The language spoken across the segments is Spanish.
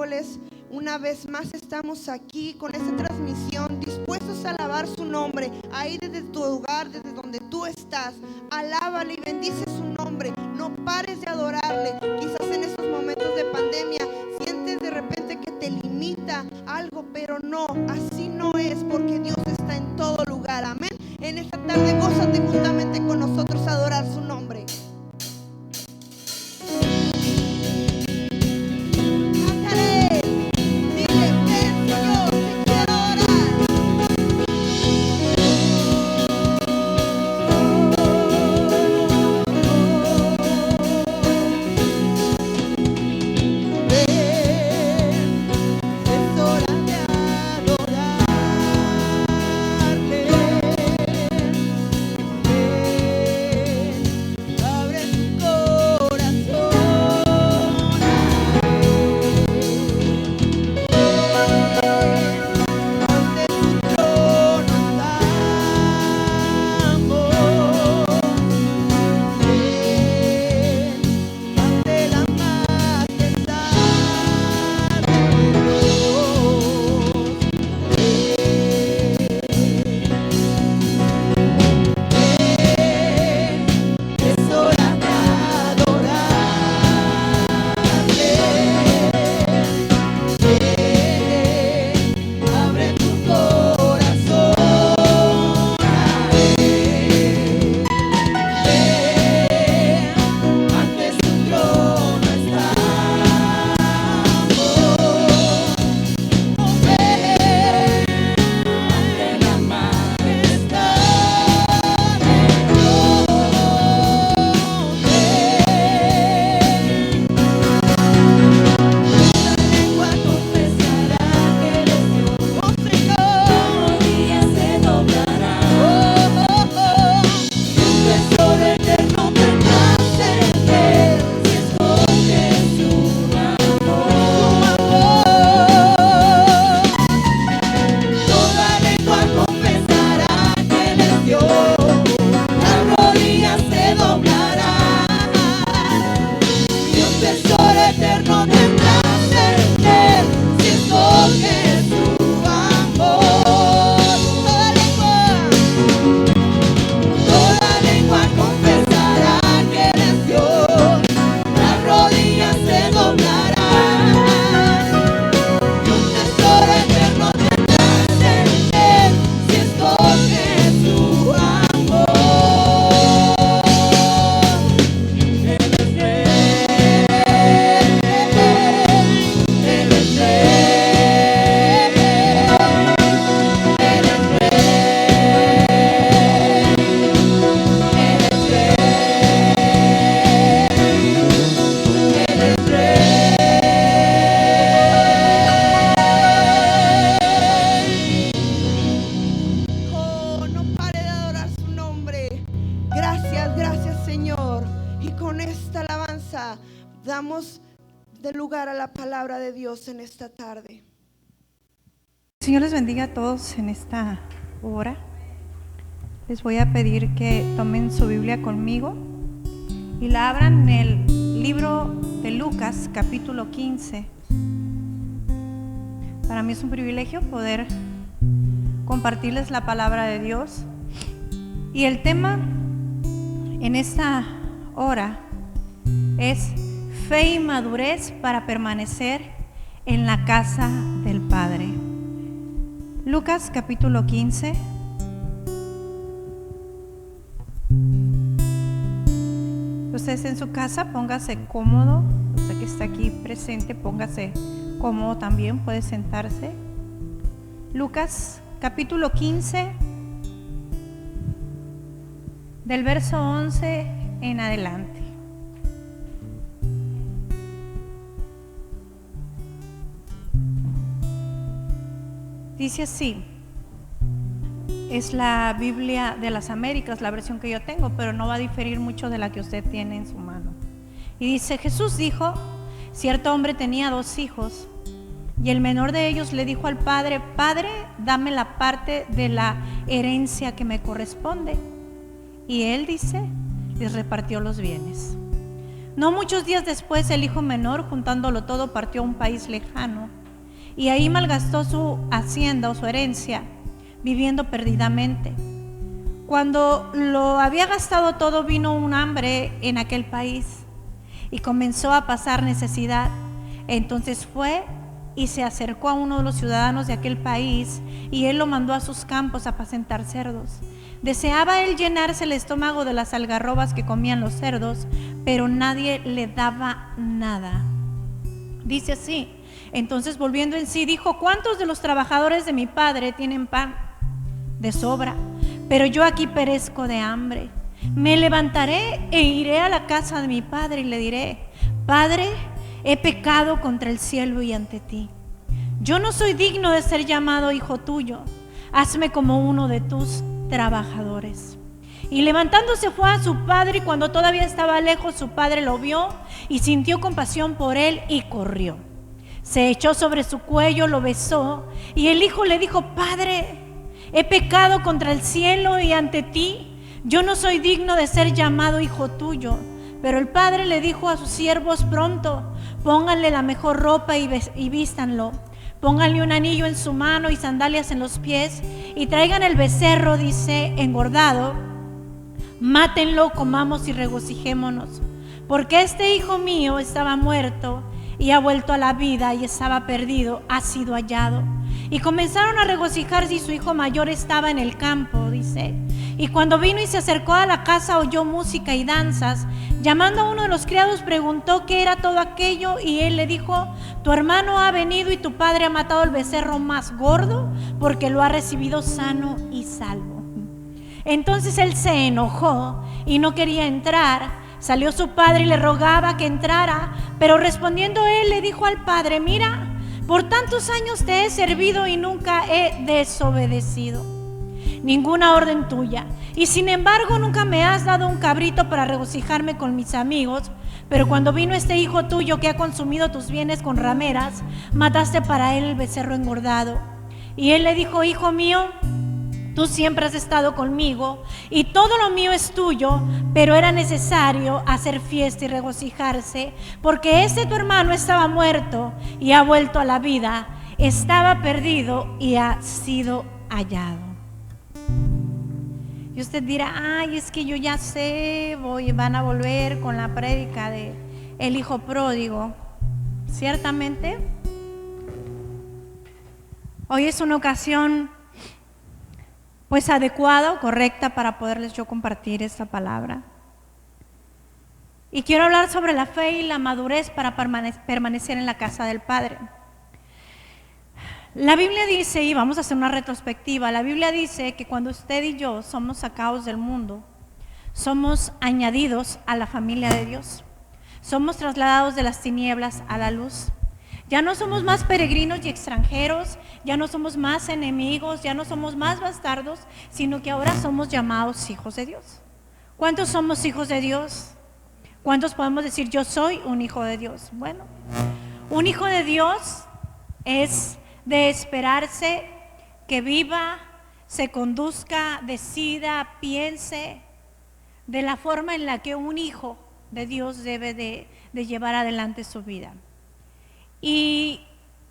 miércoles, una vez más estamos aquí con esta transmisión, dispuestos a alabar su nombre. Ahí desde tu hogar, desde donde tú estás, alábale y bendice su nombre. No pares de adorarle. Quizás en estos momentos de pandemia sientes de repente que te limita algo, pero no, así no es, porque Dios está en todo lugar. Amén. En esta tarde gózate juntamente con nosotros a adorar su nombre. En esta tarde. Señor les bendiga a todos en esta hora. Les voy a pedir que tomen su Biblia conmigo y la abran en el libro de Lucas, capítulo 15. Para mí es un privilegio poder compartirles la palabra de Dios. Y el tema en esta hora es fe y madurez para permanecer en la casa del Padre. Lucas capítulo 15. Usted en su casa, póngase cómodo. Usted que está aquí presente, póngase cómodo también, puede sentarse. Lucas capítulo 15, del verso 11 en adelante. Dice así, es la Biblia de las Américas, la versión que yo tengo, pero no va a diferir mucho de la que usted tiene en su mano. Y dice, Jesús dijo, cierto hombre tenía 2 hijos, y el menor de ellos le dijo al padre, Padre, dame la parte de la herencia que me corresponde. Y él, dice, les repartió los bienes. No muchos días después, el hijo menor, juntándolo todo, partió a un país lejano y ahí malgastó su hacienda o su herencia, viviendo perdidamente. Cuando lo había gastado todo, vino un hambre en aquel país y comenzó a pasar necesidad. Entonces fue y se acercó a uno de los ciudadanos de aquel país y él lo mandó a sus campos a apacentar cerdos. Deseaba él llenarse el estómago de las algarrobas que comían los cerdos, pero nadie le daba nada. Dice así: entonces, volviendo en sí, dijo: ¿cuántos de los trabajadores de mi padre tienen pan de sobra? Pero yo aquí perezco de hambre. Me levantaré e iré a la casa de mi padre y le diré: Padre, he pecado contra el cielo y ante ti. Yo no soy digno de ser llamado hijo tuyo. Hazme como uno de tus trabajadores. Y levantándose fue a su padre, y cuando todavía estaba lejos, su padre lo vio y sintió compasión por él y corrió. Se echó sobre su cuello, lo besó, y el hijo le dijo: Padre, he pecado contra el cielo y ante ti. Yo no soy digno de ser llamado hijo tuyo. Pero el padre le dijo a sus siervos: pronto, pónganle la mejor ropa y vístanlo. Pónganle un anillo en su mano y sandalias en los pies, y traigan el becerro, dice, engordado. Mátenlo, comamos y regocijémonos. Porque este hijo mío estaba muerto y ha vuelto a la vida, y estaba perdido, ha sido hallado. Y comenzaron a regocijarse, y su hijo mayor estaba en el campo, dice. Y cuando vino y se acercó a la casa, oyó música y danzas. Llamando a uno de los criados, preguntó qué era todo aquello, y él le dijo: tu hermano ha venido y tu padre ha matado el becerro más gordo, porque lo ha recibido sano y salvo. Entonces él se enojó y no quería entrar. Salió su padre y le rogaba que entrara, pero respondiendo él le dijo al padre: mira, por tantos años te he servido y nunca he desobedecido ninguna orden tuya, y sin embargo nunca me has dado un cabrito para regocijarme con mis amigos. Pero cuando vino este hijo tuyo que ha consumido tus bienes con rameras, mataste para él el becerro engordado. Y él le dijo: hijo mío, tú siempre has estado conmigo y todo lo mío es tuyo, pero era necesario hacer fiesta y regocijarse, porque este tu hermano estaba muerto y ha vuelto a la vida, estaba perdido y ha sido hallado. Y usted dirá: ay, es que yo ya sé, van a volver con la prédica de el hijo pródigo. Ciertamente, hoy es una ocasión pues adecuada o correcta para poderles yo compartir esta palabra. Y quiero hablar sobre la fe y la madurez para permanecer en la casa del Padre. La Biblia dice, y vamos a hacer una retrospectiva, la Biblia dice que cuando usted y yo somos sacados del mundo, somos añadidos a la familia de Dios. Somos trasladados de las tinieblas a la luz. Ya no somos más peregrinos y extranjeros, ya no somos más enemigos, ya no somos más bastardos, sino que ahora somos llamados hijos de Dios. ¿Cuántos somos hijos de Dios? ¿Cuántos podemos decir: yo soy un hijo de Dios? Bueno, un hijo de Dios es de esperarse que viva, se conduzca, decida, piense de la forma en la que un hijo de Dios debe de llevar adelante su vida. Y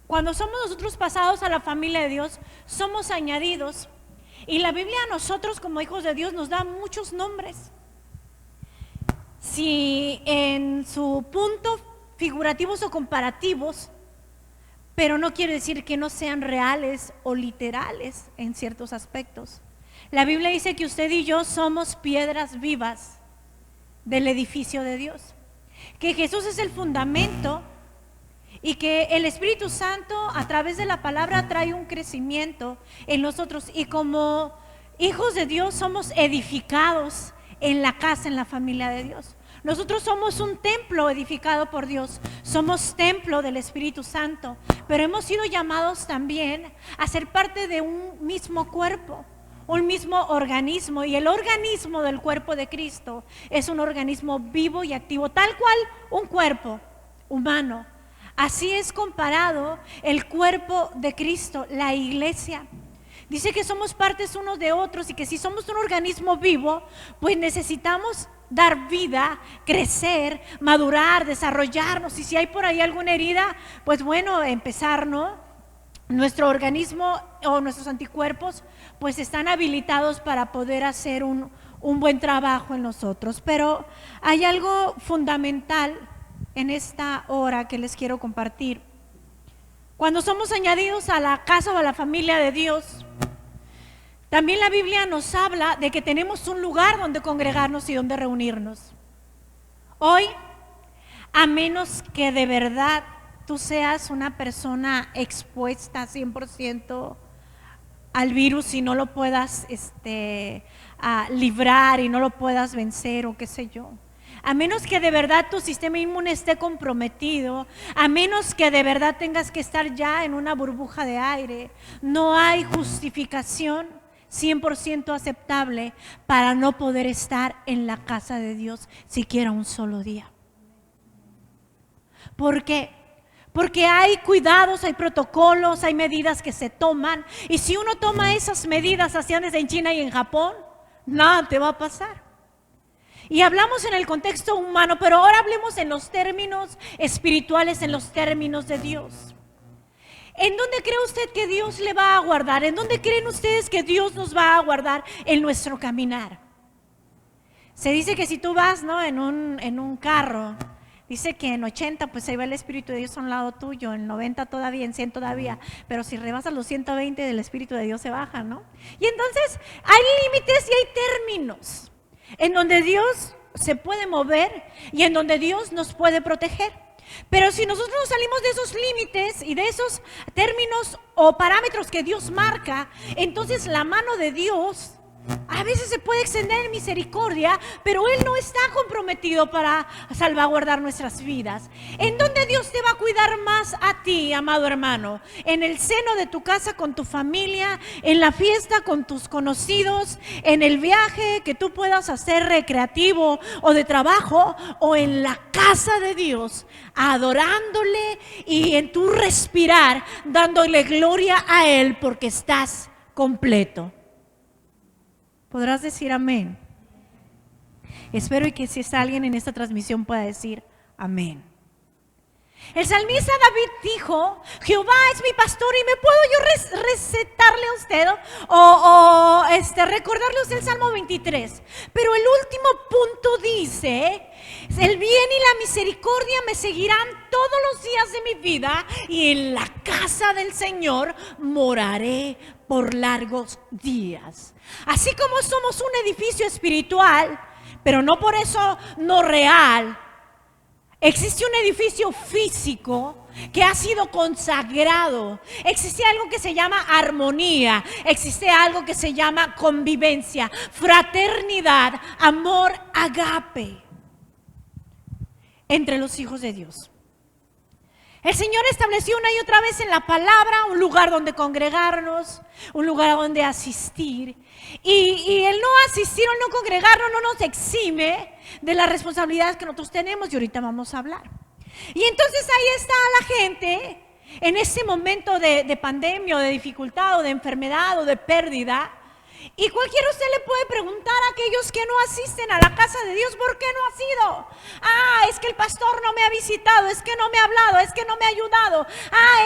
cuando somos nosotros pasados a la familia de Dios, somos añadidos. Y la Biblia a nosotros como hijos de Dios nos da muchos nombres. Si en su punto figurativos o comparativos, pero no quiere decir que no sean reales o literales en ciertos aspectos. La Biblia dice que usted y yo somos piedras vivas del edificio de Dios, que Jesús es el fundamento y que el Espíritu Santo a través de la palabra trae un crecimiento en nosotros, y como hijos de Dios somos edificados en la casa, en la familia de Dios. Nosotros somos un templo edificado por Dios, somos templo del Espíritu Santo, pero hemos sido llamados también a ser parte de un mismo cuerpo, un mismo organismo, y el organismo del cuerpo de Cristo es un organismo vivo y activo, tal cual un cuerpo humano. Así es comparado el cuerpo de Cristo, la iglesia. Dice que somos partes unos de otros, y que si somos un organismo vivo, pues necesitamos dar vida, crecer, madurar, desarrollarnos. Y si hay por ahí alguna herida, pues bueno, empezar, ¿no? Nuestro organismo o nuestros anticuerpos pues están habilitados para poder hacer un buen trabajo en nosotros. Pero hay algo fundamental en esta hora que les quiero compartir. Cuando somos añadidos a la casa o a la familia de Dios, también la Biblia nos habla de que tenemos un lugar donde congregarnos y donde reunirnos. Hoy, a menos que de verdad tú seas una persona expuesta 100% al virus y no lo puedas librar y no lo puedas vencer o qué sé yo, a menos que de verdad tu sistema inmune esté comprometido, a menos que de verdad tengas que estar ya en una burbuja de aire, no hay justificación 100% aceptable para no poder estar en la casa de Dios siquiera un solo día. ¿Por qué? Porque hay cuidados, hay protocolos, hay medidas que se toman, y si uno toma esas medidas hacían desde en China y en Japón, nada te va a pasar. Y hablamos en el contexto humano, pero ahora hablemos en los términos espirituales, en los términos de Dios. ¿En dónde cree usted que Dios le va a guardar? ¿En dónde creen ustedes que Dios nos va a guardar en nuestro caminar? Se dice que si tú vas, ¿no?, en un carro, dice que en 80 pues ahí va el Espíritu de Dios a un lado tuyo, en 90 todavía, en 100 todavía, pero si rebasas los 120 del Espíritu de Dios se baja, ¿no? Y entonces hay límites y hay términos en donde Dios se puede mover y en donde Dios nos puede proteger. Pero si nosotros nos salimos de esos límites y de esos términos o parámetros que Dios marca, entonces la mano de Dios a veces se puede extender en misericordia, pero Él no está comprometido para salvaguardar nuestras vidas. ¿En dónde Dios te va a cuidar más a ti, amado hermano? ¿En el seno de tu casa con tu familia? ¿En la fiesta con tus conocidos? ¿En el viaje que tú puedas hacer recreativo o de trabajo? ¿O en la casa de Dios, adorándole y en tu respirar, dándole gloria a Él porque estás completo? ¿Podrás decir amén? Espero y que si está alguien en esta transmisión pueda decir amén. El salmista David dijo: Jehová es mi pastor. Y me puedo yo recetarle a usted o recordarle a usted el Salmo 23. Pero el último punto dice: el bien y la misericordia me seguirán todos los días de mi vida, y en la casa del Señor moraré por largos días. Así como somos un edificio espiritual, pero no por eso no real, existe un edificio físico que ha sido consagrado. Existe algo que se llama armonía, existe algo que se llama convivencia, fraternidad, amor, agape entre los hijos de Dios. El Señor estableció una y otra vez en la palabra un lugar donde congregarnos, un lugar donde asistir. Y el no asistir o el no congregarnos no nos exime de las responsabilidades que nosotros tenemos, y ahorita vamos a hablar. Y entonces ahí está la gente en ese momento de pandemia o de dificultad o de enfermedad o de pérdida. Y cualquiera usted le puede preguntar a aquellos que no asisten a la casa de Dios: ¿por qué no has ido? Es que el pastor no me ha visitado, es que no me ha hablado, es que no me ha ayudado.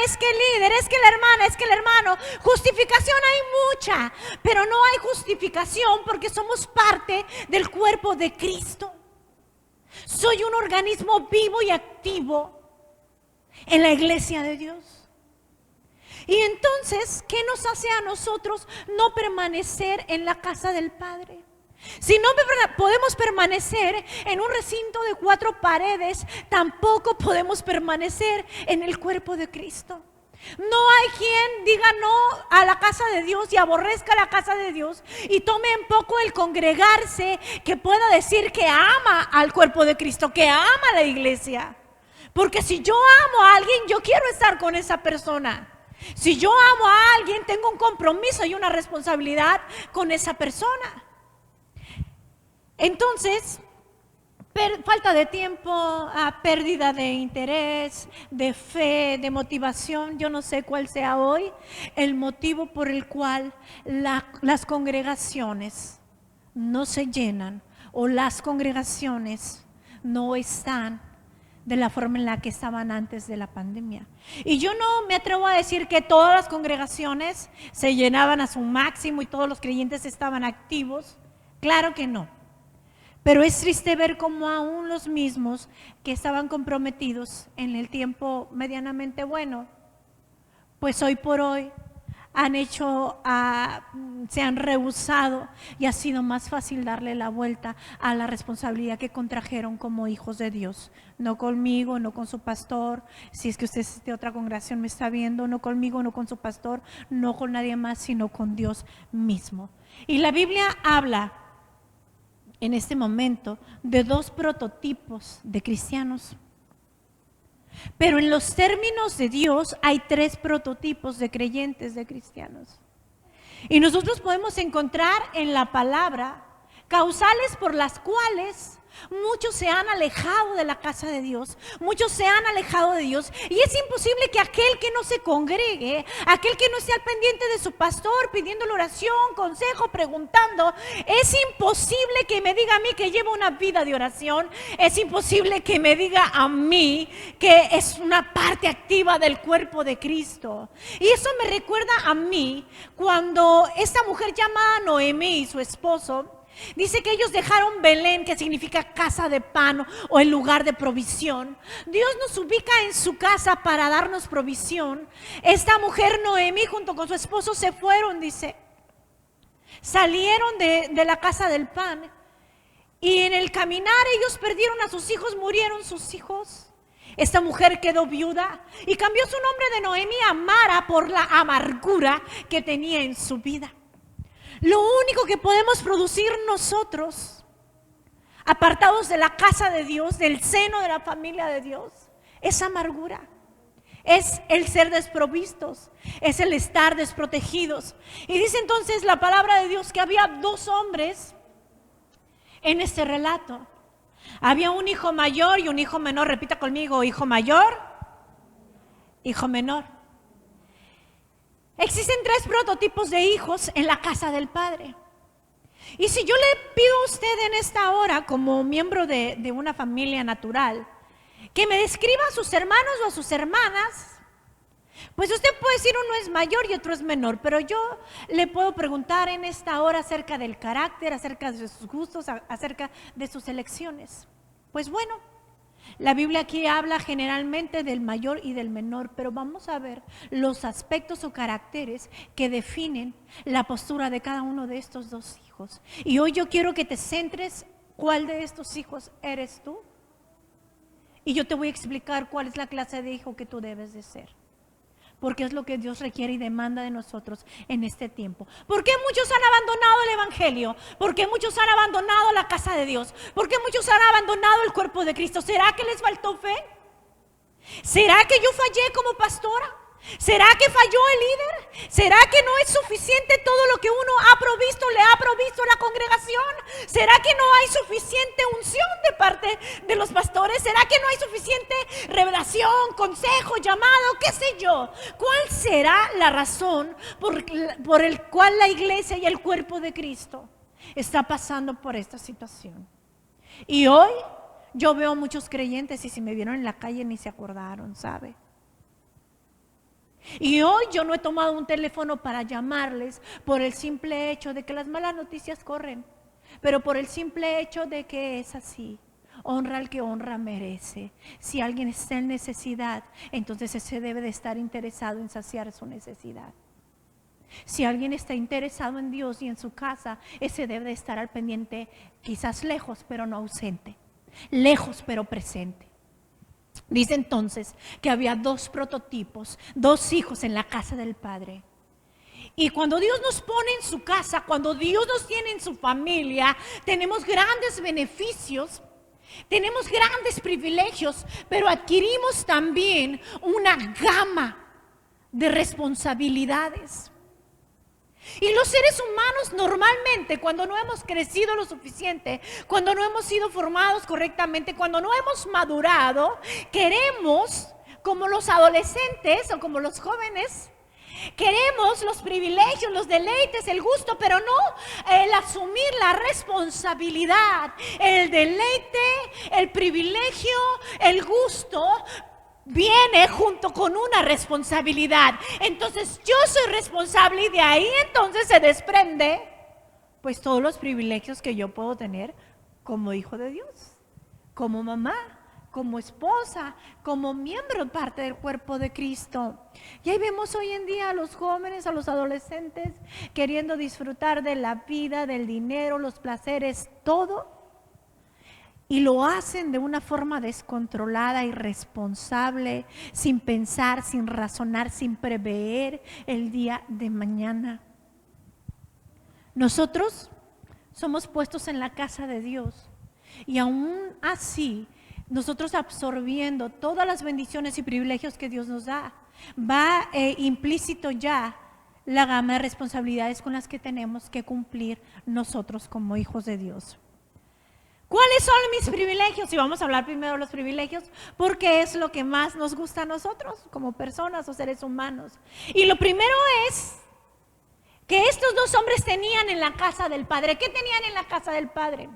Es que el líder, es que la hermana, es que el hermano. Justificación hay mucha, pero no hay justificación porque somos parte del cuerpo de Cristo. Soy un organismo vivo y activo en la iglesia de Dios. Y entonces, ¿qué nos hace a nosotros no permanecer en la casa del Padre? Si no podemos permanecer en un recinto de 4 paredes, tampoco podemos permanecer en el cuerpo de Cristo. No hay quien diga no a la casa de Dios y aborrezca la casa de Dios y tome en poco el congregarse, que pueda decir que ama al cuerpo de Cristo, que ama a la iglesia. Porque si yo amo a alguien, yo quiero estar con esa persona. Si yo amo a alguien, tengo un compromiso y una responsabilidad con esa persona. Entonces, falta de tiempo, pérdida de interés, de fe, de motivación. Yo no sé cuál sea hoy el motivo por el cual las congregaciones no se llenan o las congregaciones no están de la forma en la que estaban antes de la pandemia. Y yo no me atrevo a decir que todas las congregaciones se llenaban a su máximo y todos los creyentes estaban activos. Claro que no. Pero es triste ver cómo aún los mismos que estaban comprometidos en el tiempo medianamente bueno, pues hoy por hoy se han rehusado y ha sido más fácil darle la vuelta a la responsabilidad que contrajeron como hijos de Dios. No conmigo, no con su pastor, si es que usted de otra congregación me está viendo, no conmigo, no con su pastor, no con nadie más, sino con Dios mismo. Y la Biblia habla en este momento de dos prototipos de cristianos. Pero en los términos de Dios hay tres prototipos de creyentes, de cristianos. Y nosotros podemos encontrar en la palabra causales por las cuales muchos se han alejado de la casa de Dios, muchos se han alejado de Dios, y es imposible que aquel que no se congregue, aquel que no esté al pendiente de su pastor, pidiéndole oración, consejo, preguntando, es imposible que me diga a mí que lleva una vida de oración, es imposible que me diga a mí que es una parte activa del cuerpo de Cristo. Y eso me recuerda a mí cuando esta mujer llamada Noemí y su esposo, dice que ellos dejaron Belén, que significa casa de pan o el lugar de provisión. Dios nos ubica en su casa para darnos provisión. Esta mujer Noemí junto con su esposo se fueron, dice. Salieron de la casa del pan. Y en el caminar ellos perdieron a sus hijos, murieron sus hijos. Esta mujer quedó viuda y cambió su nombre de Noemí a Mara por la amargura que tenía en su vida. Lo único que podemos producir nosotros, apartados de la casa de Dios, del seno de la familia de Dios, es amargura, es el ser desprovistos, es el estar desprotegidos. Y dice entonces la palabra de Dios que había dos hombres en este relato. Había un hijo mayor y un hijo menor. Repita conmigo: hijo mayor, hijo menor. Existen tres prototipos de hijos en la casa del Padre. Y si yo le pido a usted en esta hora, como miembro de una familia natural, que me describa a sus hermanos o a sus hermanas, pues usted puede decir uno es mayor y otro es menor, pero yo le puedo preguntar en esta hora acerca del carácter, acerca de sus gustos, acerca de sus elecciones. Pues bueno, la Biblia aquí habla generalmente del mayor y del menor, pero vamos a ver los aspectos o caracteres que definen la postura de cada uno de estos dos hijos. Y hoy yo quiero que te centres cuál de estos hijos eres tú. Y yo te voy a explicar cuál es la clase de hijo que tú debes de ser. Porque es lo que Dios requiere y demanda de nosotros en este tiempo. ¿Por qué muchos han abandonado el evangelio? ¿Por qué muchos han abandonado la casa de Dios? ¿Por qué muchos han abandonado el cuerpo de Cristo? ¿Será que les faltó fe? ¿Será que yo fallé como pastora? ¿Será que falló el líder? ¿Será que no es suficiente todo lo que uno ha provisto, le ha provisto la congregación? ¿Será que no hay suficiente unción de parte de los pastores? ¿Será que no hay suficiente revelación, consejo, llamado, qué sé yo? ¿Cuál será la razón por el cual la iglesia y el cuerpo de Cristo está pasando por esta situación? Y hoy yo veo muchos creyentes y si me vieron en la calle ni se acordaron, ¿sabe? Y hoy yo no he tomado un teléfono para llamarles por el simple hecho de que las malas noticias corren, pero por el simple hecho de que es así. Honra al que honra merece. Si alguien está en necesidad, entonces ese debe de estar interesado en saciar su necesidad. Si alguien está interesado en Dios y en su casa, ese debe de estar al pendiente, quizás lejos pero no ausente, lejos pero presente. Dice entonces que había dos prototipos, dos hijos en la casa del Padre. Y cuando Dios nos pone en su casa, cuando Dios nos tiene en su familia, tenemos grandes beneficios, tenemos grandes privilegios, pero adquirimos también una gama de responsabilidades. Y los seres humanos normalmente, cuando no hemos crecido lo suficiente, cuando no hemos sido formados correctamente, cuando no hemos madurado, queremos, como los adolescentes o como los jóvenes, Queremos los privilegios, los deleites, el gusto, pero no el asumir la responsabilidad. El deleite, el privilegio, el gusto viene junto con una responsabilidad. Entonces yo soy responsable y de ahí entonces se desprende pues todos los privilegios que yo puedo tener como hijo de Dios, como mamá, como esposa, como miembro parte del cuerpo de Cristo. Y ahí vemos hoy en día a los jóvenes, a los adolescentes queriendo disfrutar de la vida, del dinero, los placeres, todo. Y lo hacen de una forma descontrolada, irresponsable, sin pensar, sin razonar, sin prever el día de mañana. Nosotros somos puestos en la casa de Dios y aún así nosotros absorbiendo todas las bendiciones y privilegios que Dios nos da, va implícito ya la gama de responsabilidades con las que tenemos que cumplir nosotros como hijos de Dios. ¿Cuáles son mis privilegios? Y vamos a hablar primero de los privilegios porque es lo que más nos gusta a nosotros como personas o seres humanos. Y lo primero es que estos dos hombres tenían en la casa del Padre. ¿Qué tenían en la casa del Padre?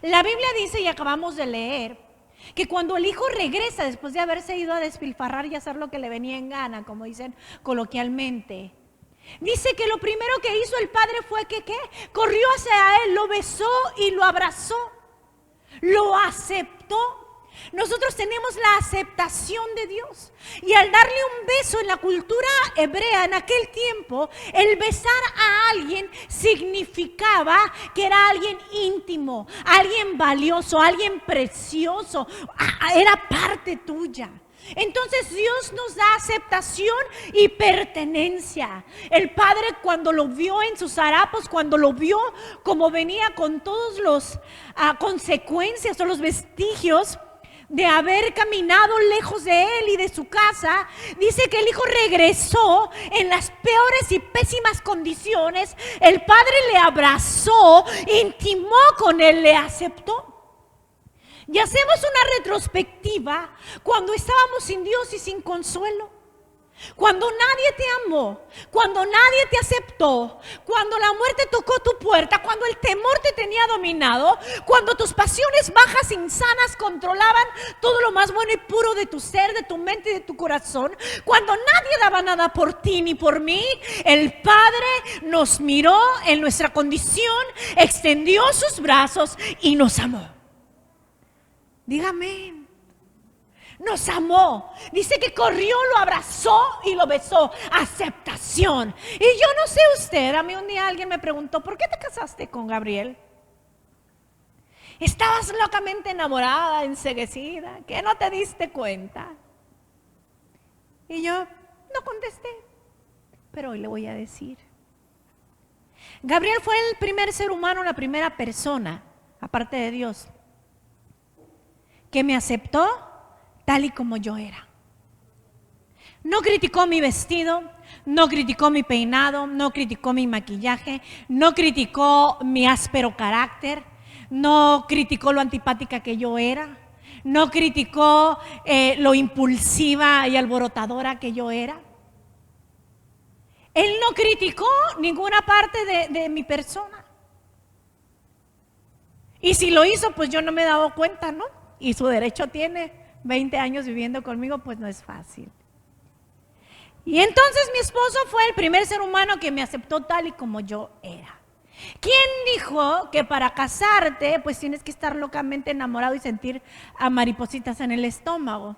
La Biblia dice, y acabamos de leer, que cuando el hijo regresa después de haberse ido a despilfarrar y hacer lo que le venía en gana, como dicen coloquialmente, dice que lo primero que hizo el padre fue que ¿qué? Corrió hacia él, lo besó y lo abrazó, lo aceptó. Nosotros tenemos la aceptación de Dios y al darle un beso en la cultura hebrea en aquel tiempo, el besar a alguien significaba que era alguien íntimo, alguien valioso, alguien precioso, era parte tuya. Entonces Dios nos da aceptación y pertenencia. El padre cuando lo vio en sus harapos, cuando lo vio como venía con todos los consecuencias o los vestigios de haber caminado lejos de él y de su casa, dice que el hijo regresó en las peores y pésimas condiciones. El padre le abrazó, intimó con él, le aceptó. Y hacemos una retrospectiva cuando estábamos sin Dios y sin consuelo, cuando nadie te amó, cuando nadie te aceptó, cuando la muerte tocó tu puerta, cuando el temor te tenía dominado, cuando tus pasiones bajas, insanas, controlaban todo lo más bueno y puro de tu ser, de tu mente y de tu corazón, cuando nadie daba nada por ti ni por mí, el Padre nos miró en nuestra condición, extendió sus brazos y nos amó. Dígame. Nos amó, dice que corrió, lo abrazó y lo besó. Aceptación. Y yo no sé usted, a mí un día alguien me preguntó, ¿por qué te casaste con Gabriel? Estabas locamente enamorada, enceguecida, que no te diste cuenta. Y yo no contesté, pero hoy le voy a decir. Gabriel fue el primer ser humano, la primera persona, aparte de Dios, que me aceptó tal y como yo era. No criticó mi vestido, no criticó mi peinado, no criticó mi maquillaje, no criticó mi áspero carácter, no criticó lo antipática que yo era, no criticó lo impulsiva y alborotadora que yo era. Él no criticó ninguna parte de mi persona. Y si lo hizo, pues yo no me he dado cuenta, ¿no? Y su derecho tiene. 20 años viviendo conmigo, pues no es fácil. Y entonces mi esposo fue el primer ser humano que me aceptó tal y como yo era. ¿Quién dijo que para casarte pues tienes que estar locamente enamorado y sentir a maripositas en el estómago?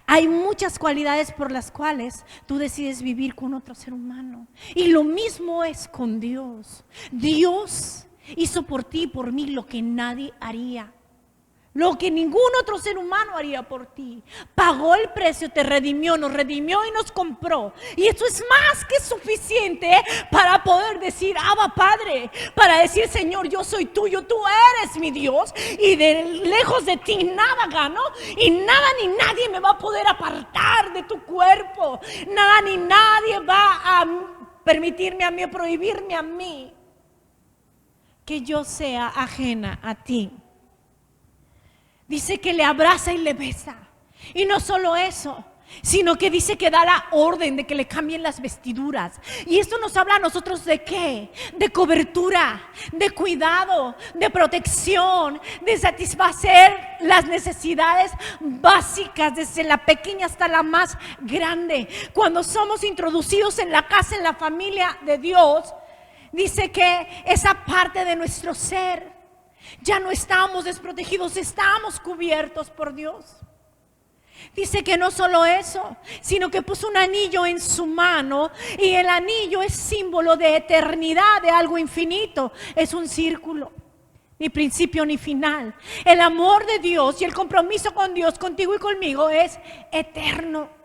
Hay muchas cualidades por las cuales tú decides vivir con otro ser humano. Y lo mismo es con Dios. Dios hizo por ti y por mí lo que nadie haría. Lo que ningún otro ser humano haría por ti. Pagó el precio, te redimió, nos redimió y nos compró. Y eso es más que suficiente para poder decir, Abba Padre, para decir, Señor, yo soy tuyo, tú eres mi Dios. Y de lejos de ti nada gano y nada ni nadie me va a poder apartar de tu cuerpo. Nada ni nadie va a permitirme a mí, a prohibirme a mí que yo sea ajena a ti. Dice que le abraza y le besa. Y no solo eso, sino que dice que da la orden de que le cambien las vestiduras. Y esto nos habla a nosotros de ¿qué? De cobertura, de cuidado, de protección, de satisfacer las necesidades básicas, desde la pequeña hasta la más grande. Cuando somos introducidos en la casa, en la familia de Dios, dice que esa parte de nuestro ser ya no estamos desprotegidos, estamos cubiertos por Dios. Dice que no solo eso, sino que puso un anillo en su mano, y el anillo es símbolo de eternidad, de algo infinito. Es un círculo, ni principio ni final. El amor de Dios y el compromiso con Dios, contigo y conmigo, es eterno.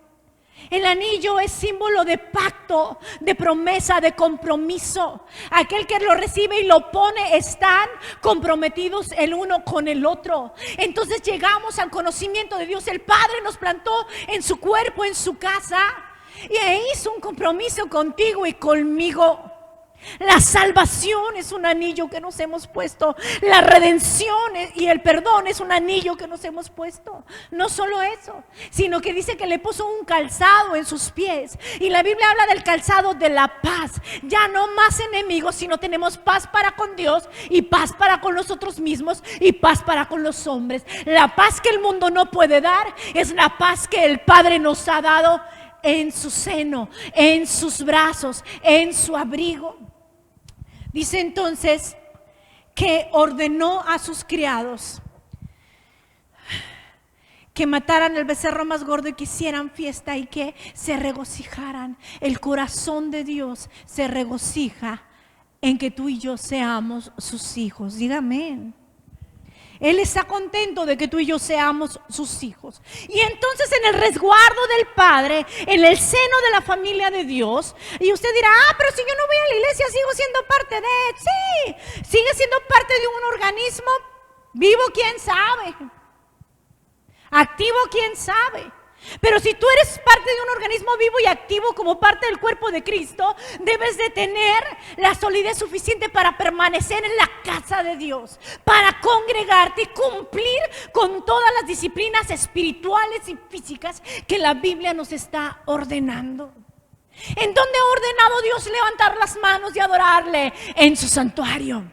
El anillo es símbolo de pacto, de promesa, de compromiso. Aquel que lo recibe y lo pone están comprometidos el uno con el otro. Entonces llegamos al conocimiento de Dios. El Padre nos plantó en su cuerpo, en su casa, y hizo un compromiso contigo y conmigo. La salvación es un anillo que nos hemos puesto. La redención y el perdón es un anillo que nos hemos puesto. No solo eso, sino que dice que le puso un calzado en sus pies. Y la Biblia habla del calzado de la paz. Ya no más enemigos, sino tenemos paz para con Dios, y paz para con nosotros mismos, y paz para con los hombres. La paz que el mundo no puede dar es la paz que el Padre nos ha dado en su seno, en sus brazos, en su abrigo. Dice entonces que ordenó a sus criados que mataran el becerro más gordo y que hicieran fiesta y que se regocijaran. El corazón de Dios se regocija en que tú y yo seamos sus hijos. Dígame. Él está contento de que tú y yo seamos sus hijos. Y entonces, en el resguardo del Padre, en el seno de la familia de Dios, y usted dirá: pero si yo no voy a la iglesia, sigo siendo parte de... Sí, sigue siendo parte de un organismo vivo, quién sabe, activo, quién sabe. Pero si tú eres parte de un organismo vivo y activo como parte del cuerpo de Cristo, debes de tener la solidez suficiente para permanecer en la casa de Dios, para congregarte y cumplir con todas las disciplinas espirituales y físicas que la Biblia nos está ordenando. ¿En dónde ha ordenado Dios levantar las manos y adorarle? En su santuario.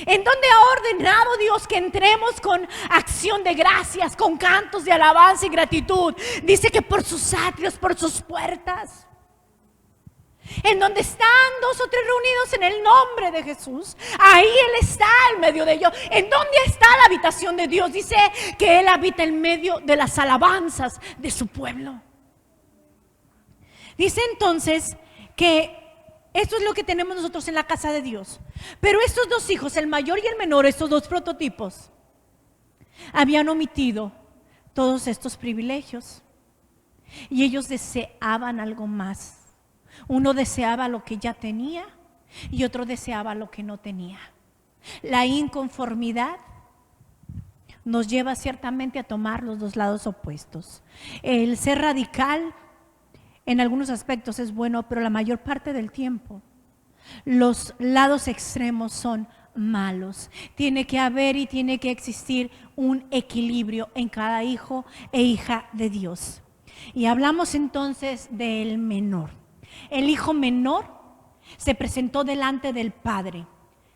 ¿En dónde ha ordenado Dios que entremos con acción de gracias, con cantos de alabanza y gratitud? Dice que por sus atrios, por sus puertas. En donde están dos o tres reunidos en el nombre de Jesús, ahí Él está en medio de ellos. ¿En dónde está la habitación de Dios? Dice que Él habita en medio de las alabanzas de su pueblo. Dice entonces que esto es lo que tenemos nosotros en la casa de Dios. Pero estos dos hijos, el mayor y el menor, estos dos prototipos, habían omitido todos estos privilegios. Y ellos deseaban algo más. Uno deseaba lo que ya tenía y otro deseaba lo que no tenía. La inconformidad nos lleva ciertamente a tomar los dos lados opuestos. El ser radical en algunos aspectos es bueno, pero la mayor parte del tiempo los lados extremos son malos. Tiene que haber y tiene que existir un equilibrio en cada hijo e hija de Dios. Y hablamos entonces del menor. El hijo menor se presentó delante del padre.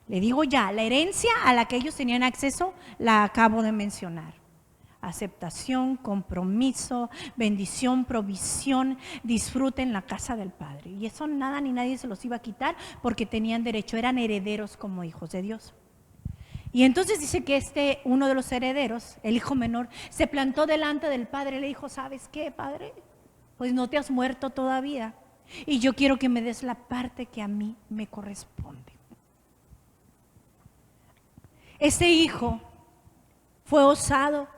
Le digo ya, la herencia a la que ellos tenían acceso la acabo de mencionar. Aceptación, compromiso, bendición, provisión, disfrute en la casa del Padre. Y eso nada ni nadie se los iba a quitar porque tenían derecho, eran herederos como hijos de Dios. Y entonces dice que uno de los herederos, el hijo menor, se plantó delante del padre y le dijo: ¿sabes qué, padre? Pues no te has muerto todavía y yo quiero que me des la parte que a mí me corresponde. Ese hijo fue osado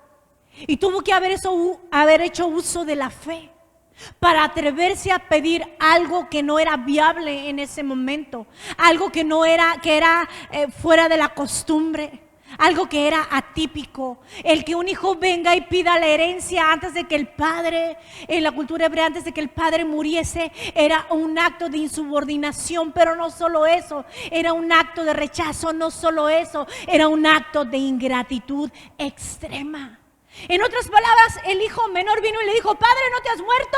y tuvo que haber hecho uso de la fe para atreverse a pedir algo que no era viable en ese momento, algo que era fuera de la costumbre, algo que era atípico. El que un hijo venga y pida la herencia antes de que el padre, en la cultura hebrea, antes de que el padre muriese, era un acto de insubordinación. Pero no solo eso, era un acto de rechazo. No solo eso, era un acto de ingratitud extrema. En otras palabras, el hijo menor vino y le dijo: Padre, ¿no te has muerto?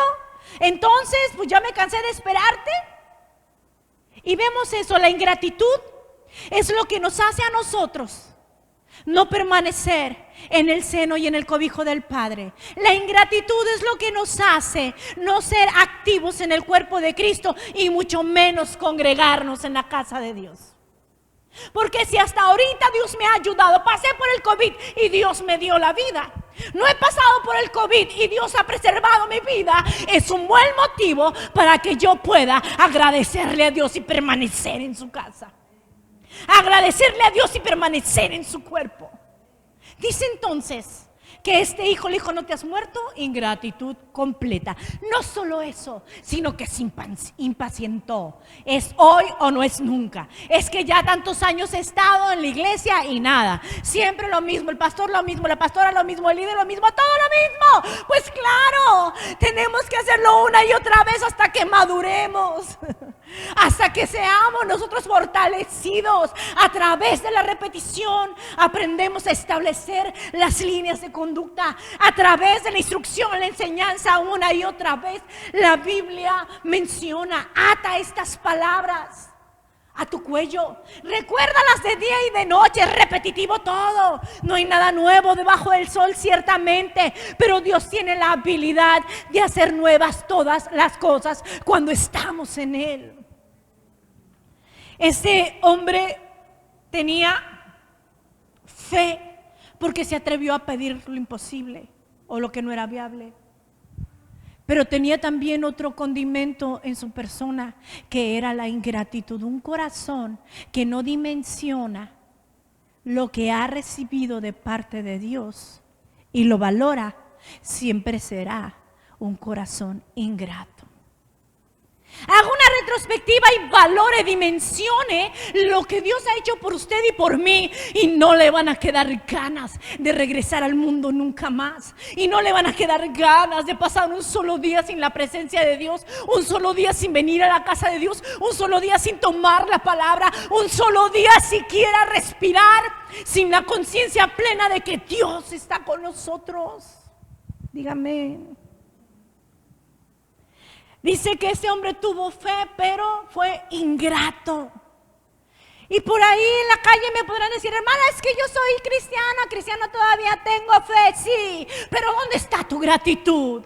Entonces, pues ya me cansé de esperarte. Y vemos eso, la ingratitud es lo que nos hace a nosotros no permanecer en el seno y en el cobijo del Padre. La ingratitud es lo que nos hace no ser activos en el cuerpo de Cristo y mucho menos congregarnos en la casa de Dios. Porque si hasta ahorita Dios me ha ayudado, pasé por el COVID y Dios me dio la vida, no he pasado por el COVID y Dios ha preservado mi vida, es un buen motivo para que yo pueda agradecerle a Dios y permanecer en su casa. Agradecerle a Dios y permanecer en su cuerpo. Dice entonces que este hijo le dijo: ¿no te has muerto? Ingratitud completa. No solo eso, sino que se impacientó. Es hoy o no es nunca. Es que ya tantos años he estado en la iglesia y nada, siempre lo mismo, el pastor lo mismo, la pastora lo mismo, el líder lo mismo, todo lo mismo. Pues claro, tenemos que hacerlo una y otra vez hasta que maduremos, hasta que seamos nosotros fortalecidos. A través de la repetición aprendemos a establecer las líneas de conducta. A través de la instrucción, la enseñanza, una y otra vez la Biblia menciona: ata estas palabras a tu cuello, recuérdalas de día y de noche. Es repetitivo todo, no hay nada nuevo debajo del sol, ciertamente, pero Dios tiene la habilidad de hacer nuevas todas las cosas cuando estamos en Él. Este hombre tenía fe porque se atrevió a pedir lo imposible o lo que no era viable. Pero tenía también otro condimento en su persona, que era la ingratitud. Un corazón que no dimensiona lo que ha recibido de parte de Dios y lo valora, siempre será un corazón ingrato. Haga una retrospectiva y valore, dimensione lo que Dios ha hecho por usted y por mí, y no le van a quedar ganas de regresar al mundo nunca más, y no le van a quedar ganas de pasar un solo día sin la presencia de Dios, un solo día sin venir a la casa de Dios, un solo día sin tomar la palabra, un solo día siquiera respirar sin la conciencia plena de que Dios está con nosotros. Dígame. Dice que ese hombre tuvo fe, pero fue ingrato. Y por ahí en la calle me podrán decir: hermana, es que yo soy cristiano todavía tengo fe, sí, pero ¿dónde está tu gratitud?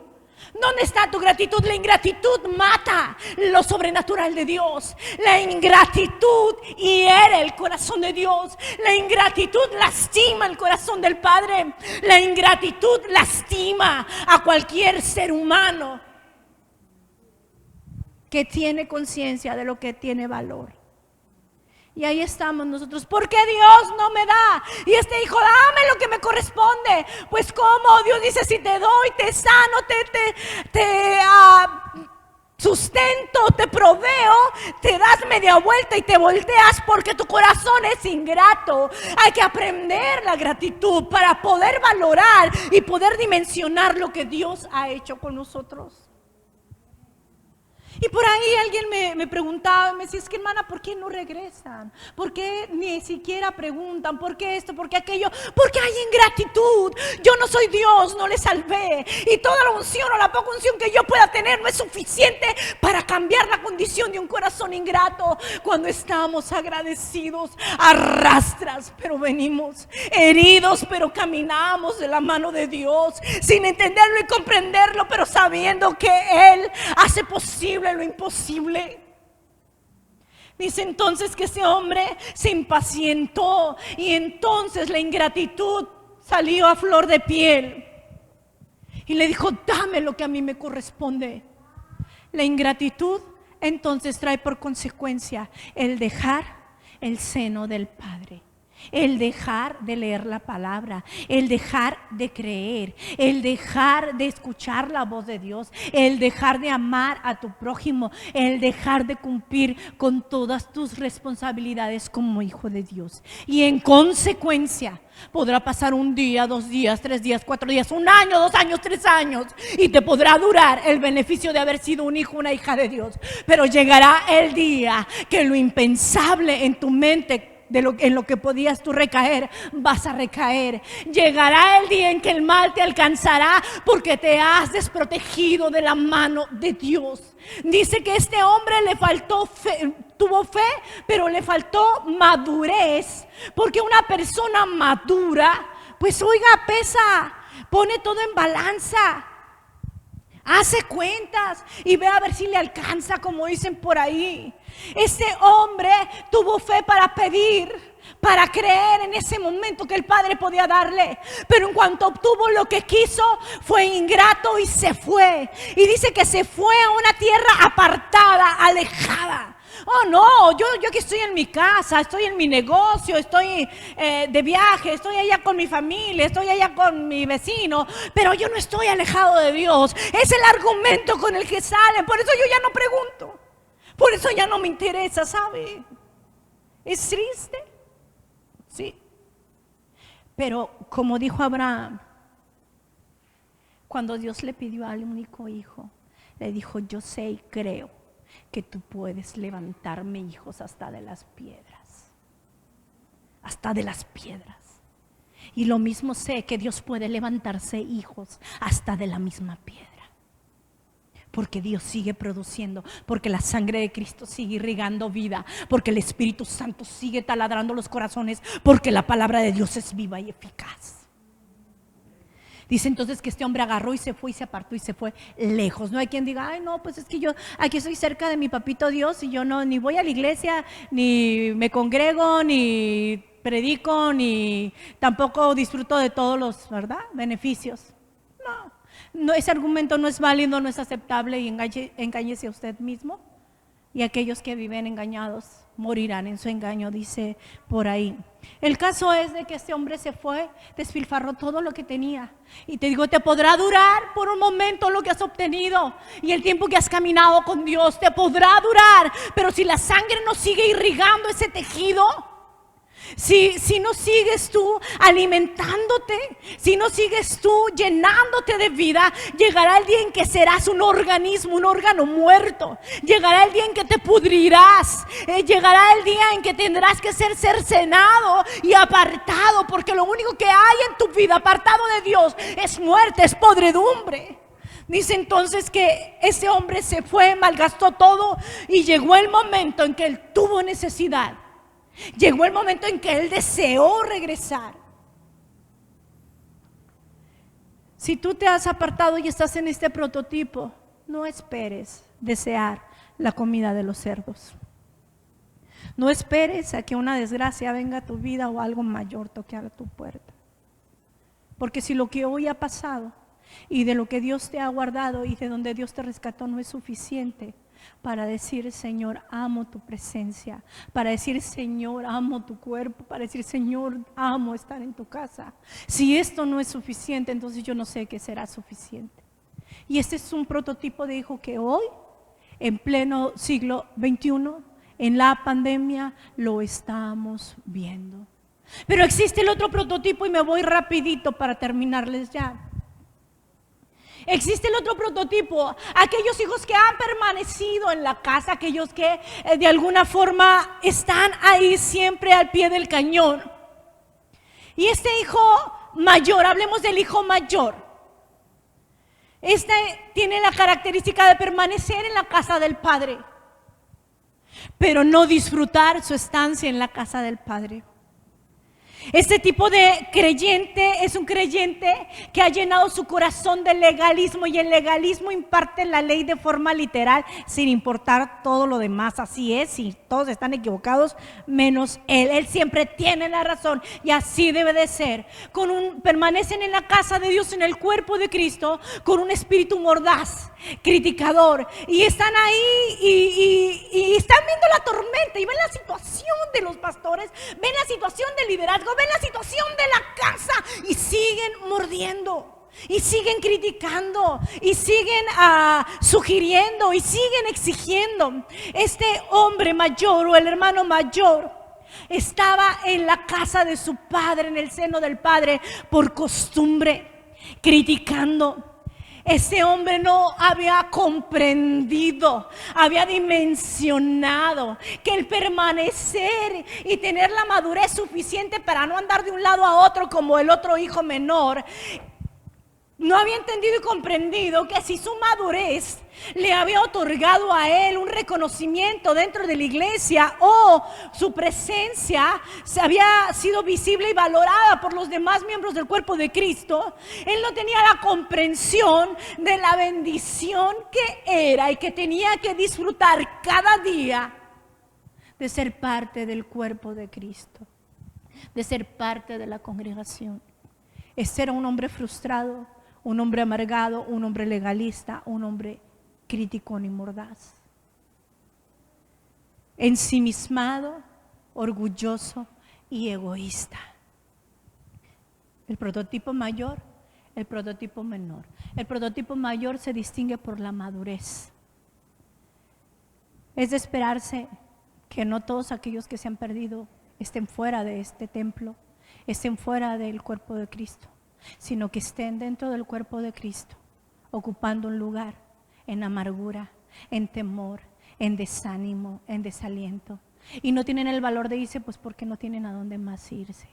¿Dónde está tu gratitud? La ingratitud mata lo sobrenatural de Dios. La ingratitud hiere el corazón de Dios. La ingratitud lastima el corazón del Padre. La ingratitud lastima a cualquier ser humano que tiene conciencia de lo que tiene valor. Y ahí estamos nosotros: ¿por qué Dios no me da? Y este hijo: dame lo que me corresponde. Pues ¿cómo? Dios dice: si te doy, te sano, te sustento, te proveo, te das media vuelta y te volteas porque tu corazón es ingrato. Hay que aprender la gratitud para poder valorar y poder dimensionar lo que Dios ha hecho con nosotros. Y por ahí alguien me preguntaba, me decía: es que hermana, ¿por qué no regresan? ¿Por qué ni siquiera preguntan? ¿Por qué esto? ¿Por qué aquello? Porque hay ingratitud. Yo no soy Dios, no le salvé. Y toda la unción o la poca unción que yo pueda tener no es suficiente para cambiar la condición de un corazón ingrato. Cuando estamos agradecidos, arrastras, pero venimos. Heridos, pero caminamos de la mano de Dios, sin entenderlo y comprenderlo, pero sabiendo que Él hace posible lo imposible. Dice entonces que ese hombre se impacientó, y entonces la ingratitud salió a flor de piel y le dijo: dame lo que a mí me corresponde. La ingratitud entonces trae por consecuencia el dejar el seno del Padre, el dejar de leer la palabra, el dejar de creer, el dejar de escuchar la voz de Dios, el dejar de amar a tu prójimo, el dejar de cumplir con todas tus responsabilidades como hijo de Dios. Y en consecuencia podrá pasar un día, 2 días, 3 días, 4 días, 1 año, 2 años, 3 años, y te podrá durar el beneficio de haber sido un hijo, una hija de Dios. Pero llegará el día que lo impensable en tu mente en lo que podías tú recaer, vas a recaer. Llegará el día en que el mal te alcanzará porque te has desprotegido de la mano de Dios. Dice que este hombre le faltó fe, tuvo fe, pero le faltó madurez, porque una persona madura, pues oiga, pesa, pone todo en balanza, hace cuentas y ve a ver si le alcanza, como dicen por ahí. Este hombre tuvo fe para pedir, para creer en ese momento que el Padre podía darle, pero en cuanto obtuvo lo que quiso, fue ingrato y se fue. Y dice que se fue a una tierra apartada, alejada. Oh no, yo aquí estoy en mi casa, estoy en mi negocio, estoy de viaje, estoy allá con mi familia, estoy allá con mi vecino, pero yo no estoy alejado de Dios. Es el argumento con el que salen. Por eso yo ya no pregunto, por eso ya no me interesa, ¿sabe? Es triste, sí, pero como dijo Abraham, cuando Dios le pidió al único hijo, le dijo: yo sé y creo que tú puedes levantarme hijos hasta de las piedras, hasta de las piedras. Y lo mismo sé que Dios puede levantarse hijos hasta de la misma piedra, porque Dios sigue produciendo, porque la sangre de Cristo sigue irrigando vida, porque el Espíritu Santo sigue taladrando los corazones, porque la palabra de Dios es viva y eficaz. Dice entonces que este hombre agarró y se fue y se apartó y se fue lejos. No hay quien diga: ay no, pues es que yo aquí estoy cerca de mi papito Dios y yo no, ni voy a la iglesia, ni me congrego, ni predico, ni tampoco disfruto de todos los, ¿verdad?, beneficios. No, ese argumento no es válido, no es aceptable, y engáñese a usted mismo, y aquellos que viven engañados morirán en su engaño, dice por ahí. El caso es de que este hombre se fue, despilfarró todo lo que tenía, y te digo, te podrá durar por un momento lo que has obtenido y el tiempo que has caminado con Dios, te podrá durar, pero si la sangre no sigue irrigando ese tejido, si no sigues tú alimentándote, si no sigues tú llenándote de vida, llegará el día en que serás un organismo, un órgano muerto. Llegará el día en que te pudrirás, llegará el día en que tendrás que ser cercenado y apartado, porque lo único que hay en tu vida apartado de Dios es muerte, es podredumbre. Dice entonces que ese hombre se fue, malgastó todo, y llegó el momento en que él tuvo necesidad. Llegó el momento en que él deseó regresar. Si tú te has apartado y estás en este prototipo, no esperes desear la comida de los cerdos. No esperes a que una desgracia venga a tu vida o algo mayor toque a tu puerta. Porque si lo que hoy ha pasado y de lo que Dios te ha guardado y de donde Dios te rescató no es suficiente para decir: Señor, amo tu presencia, para decir: Señor, amo tu cuerpo, para decir: Señor, amo estar en tu casa. Si esto no es suficiente, entonces yo no sé qué será suficiente. Y este es un prototipo de hijo que hoy, en pleno siglo XXI, en la pandemia, lo estamos viendo. Pero existe el otro prototipo, y me voy rapidito para terminarles ya. Existe el otro prototipo, aquellos hijos que han permanecido en la casa, aquellos que de alguna forma están ahí siempre al pie del cañón. Y este hijo mayor, hablemos del hijo mayor, este tiene la característica de permanecer en la casa del Padre, pero no disfrutar su estancia en la casa del Padre. Este tipo de creyente es un creyente que ha llenado su corazón de legalismo, y el legalismo imparte la ley de forma literal sin importar todo lo demás. Así es, y todos están equivocados menos él. Él siempre tiene la razón, y así debe de ser. Permanecen en la casa de Dios, en el cuerpo de Cristo, con un espíritu mordaz, criticador, y están ahí y están viendo la tormenta y ven la situación de los pastores, ven la situación del liderazgo, ven la situación de la casa, y siguen mordiendo, y siguen criticando, y siguen sugiriendo, y siguen exigiendo. Este hombre mayor, o el hermano mayor, estaba en la casa de su padre, en el seno del Padre, por costumbre, criticando. ese hombre no había comprendido, había dimensionado que el permanecer y tener la madurez suficiente para no andar de un lado a otro como el otro hijo menor, no había entendido y comprendido que si su madurez le había otorgado a él un reconocimiento dentro de la iglesia o su presencia se había sido visible y valorada por los demás miembros del cuerpo de Cristo, él no tenía la comprensión de la bendición que era y que tenía que disfrutar cada día de ser parte del cuerpo de Cristo, de ser parte de la congregación. Ese era un hombre frustrado, un hombre amargado, un hombre legalista, un hombre crítico ni mordaz, ensimismado, orgulloso y egoísta. El prototipo mayor, el prototipo menor. El prototipo mayor se distingue por la madurez. Es de esperarse que no todos aquellos que se han perdido estén fuera de este templo, estén fuera del cuerpo de Cristo, sino que estén dentro del cuerpo de Cristo, ocupando un lugar en amargura, en temor, en desánimo, en desaliento. Y no tienen el valor de irse, pues porque no tienen a dónde más irse.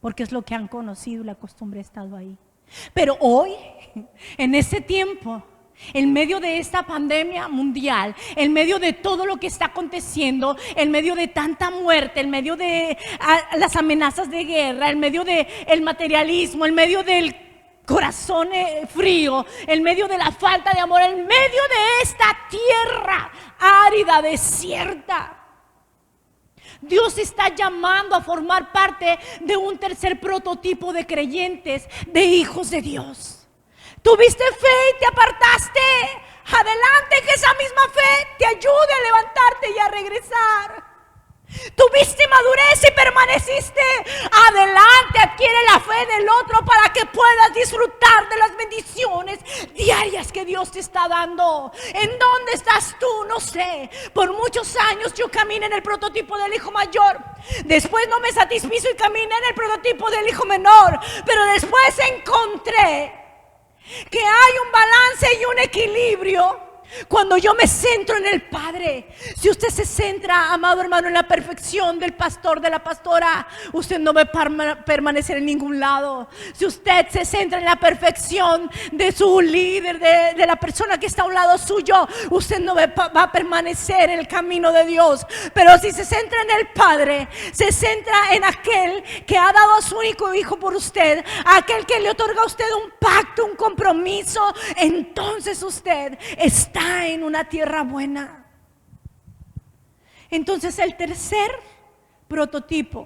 Porque es lo que han conocido y la costumbre ha estado ahí. Pero hoy, en este tiempo, en medio de esta pandemia mundial, en medio de todo lo que está aconteciendo, en medio de tanta muerte, en medio de las amenazas de guerra, en medio del materialismo, en medio del corazón frío, en medio de la falta de amor, en medio de esta tierra árida, desierta, Dios está llamando a formar parte de un tercer prototipo de creyentes, de hijos de Dios. Tuviste fe y te apartaste. Adelante, que esa misma fe te ayude a levantarte y a regresar. Tuviste madurez y permaneciste. Adelante, adquiere la fe del otro para que puedas disfrutar de las bendiciones diarias que Dios te está dando. ¿En dónde estás tú? No sé. Por muchos años yo caminé en el prototipo del hijo mayor. Después no me satisfizo y caminé en el prototipo del hijo menor. Pero después encontré que hay un balance y un equilibrio cuando yo me centro en el Padre. Si usted se centra, amado hermano, en la perfección del pastor, de la pastora, usted no va a permanecer en ningún lado. Si usted se centra en la perfección de su líder, de la persona que está a un lado suyo, usted no va a permanecer en el camino de Dios. Pero si se centra en el Padre, se centra en aquel que ha dado a su único hijo por usted, aquel que le otorga a usted un pacto, un compromiso, entonces usted está en una tierra buena. Entonces el tercer prototipo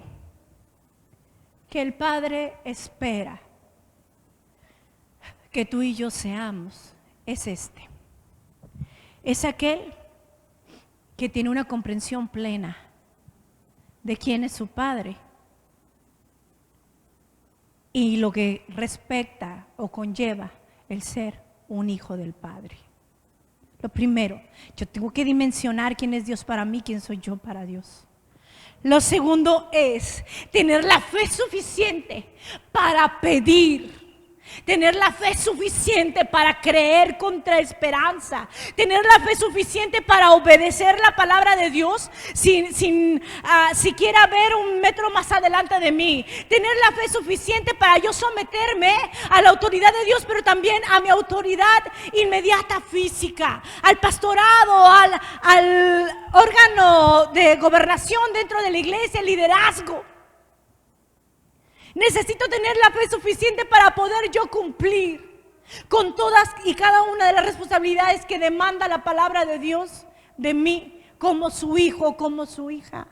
que el Padre espera que tú y yo seamos es este. Es aquel que tiene una comprensión plena de quién es su Padre y lo que respecta o conlleva el ser un hijo del Padre. Lo primero, yo tengo que dimensionar quién es Dios para mí, quién soy yo para Dios. Lo segundo es tener la fe suficiente para pedir. Tener la fe suficiente para creer contra esperanza. Tener la fe suficiente para obedecer la palabra de Dios sin siquiera ver un metro más adelante de mí. Tener la fe suficiente para yo someterme a la autoridad de Dios, pero también a mi autoridad inmediata física, al pastorado, al órgano de gobernación dentro de la iglesia, el liderazgo. Necesito tener la fe suficiente para poder yo cumplir con todas y cada una de las responsabilidades que demanda la palabra de Dios de mí como su hijo, como su hija.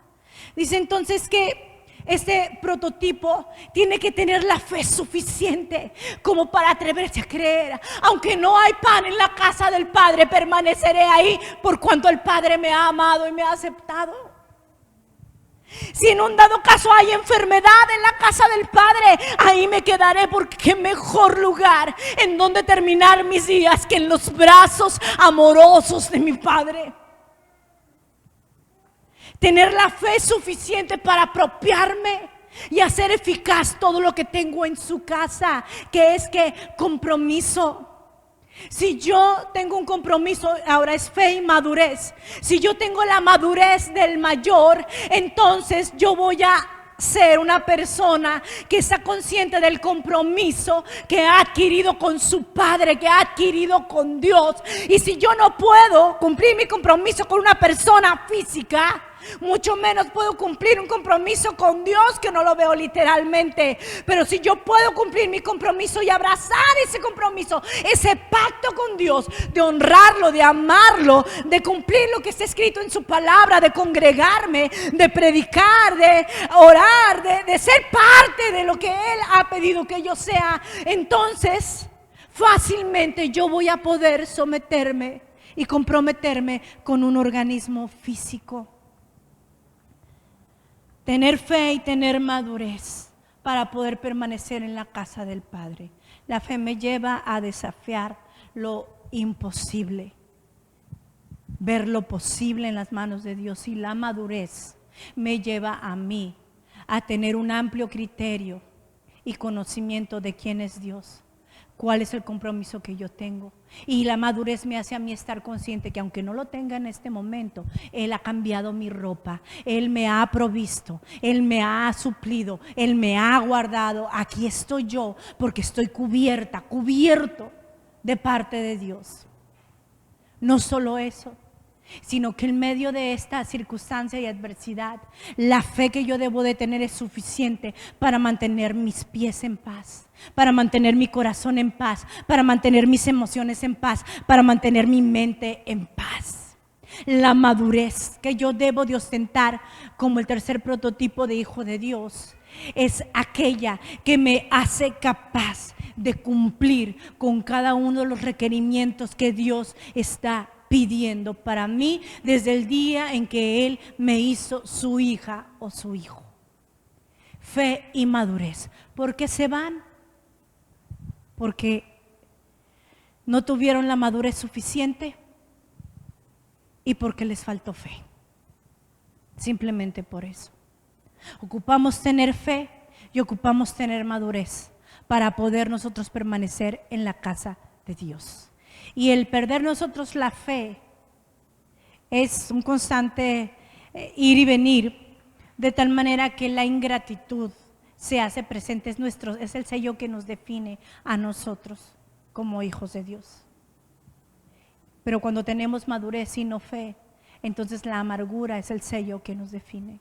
Dice entonces que este prototipo tiene que tener la fe suficiente como para atreverse a creer. Aunque no hay pan en la casa del Padre, permaneceré ahí por cuanto el Padre me ha amado y me ha aceptado. Si en un dado caso hay enfermedad en la casa del Padre, ahí me quedaré, porque qué mejor lugar en donde terminar mis días que en los brazos amorosos de mi Padre. Tener la fe suficiente para apropiarme y hacer eficaz todo lo que tengo en su casa, que es que compromiso. Si yo tengo un compromiso, ahora es fe y madurez. Si yo tengo la madurez del mayor, entonces yo voy a ser una persona que está consciente del compromiso que ha adquirido con su Padre, que ha adquirido con Dios. Y si yo no puedo cumplir mi compromiso con una persona física, mucho menos puedo cumplir un compromiso con Dios, que no lo veo literalmente. Pero si yo puedo cumplir mi compromiso y abrazar ese compromiso, ese pacto con Dios, de honrarlo, de amarlo, de cumplir lo que está escrito en su palabra, de congregarme, de predicar, de orar, de ser parte de lo que Él ha pedido que yo sea, entonces fácilmente yo voy a poder someterme y comprometerme con un organismo físico. Tener fe y tener madurez para poder permanecer en la casa del Padre. La fe me lleva a desafiar lo imposible, ver lo posible en las manos de Dios, y la madurez me lleva a mí a tener un amplio criterio y conocimiento de quién es Dios, cuál es el compromiso que yo tengo. Y la madurez me hace a mí estar consciente que aunque no lo tenga en este momento, Él ha cambiado mi ropa, Él me ha provisto, Él me ha suplido, Él me ha guardado. Aquí estoy yo porque estoy cubierto de parte de Dios. No solo eso, sino que en medio de esta circunstancia y adversidad, la fe que yo debo de tener es suficiente para mantener mis pies en paz, para mantener mi corazón en paz, para mantener mis emociones en paz, para mantener mi mente en paz. La madurez que yo debo de ostentar como el tercer prototipo de hijo de Dios es aquella que me hace capaz de cumplir con cada uno de los requerimientos que Dios está pidiendo para mí desde el día en que Él me hizo su hija o su hijo. Fe y madurez. ¿Por qué se van? Porque no tuvieron la madurez suficiente y porque les faltó fe. Simplemente por eso. Ocupamos tener fe y ocupamos tener madurez para poder nosotros permanecer en la casa de Dios. Y el perder nosotros la fe es un constante ir y venir, de tal manera que la ingratitud se hace presente. Es el sello que nos define a nosotros como hijos de Dios. Pero cuando tenemos madurez y no fe, entonces la amargura es el sello que nos define.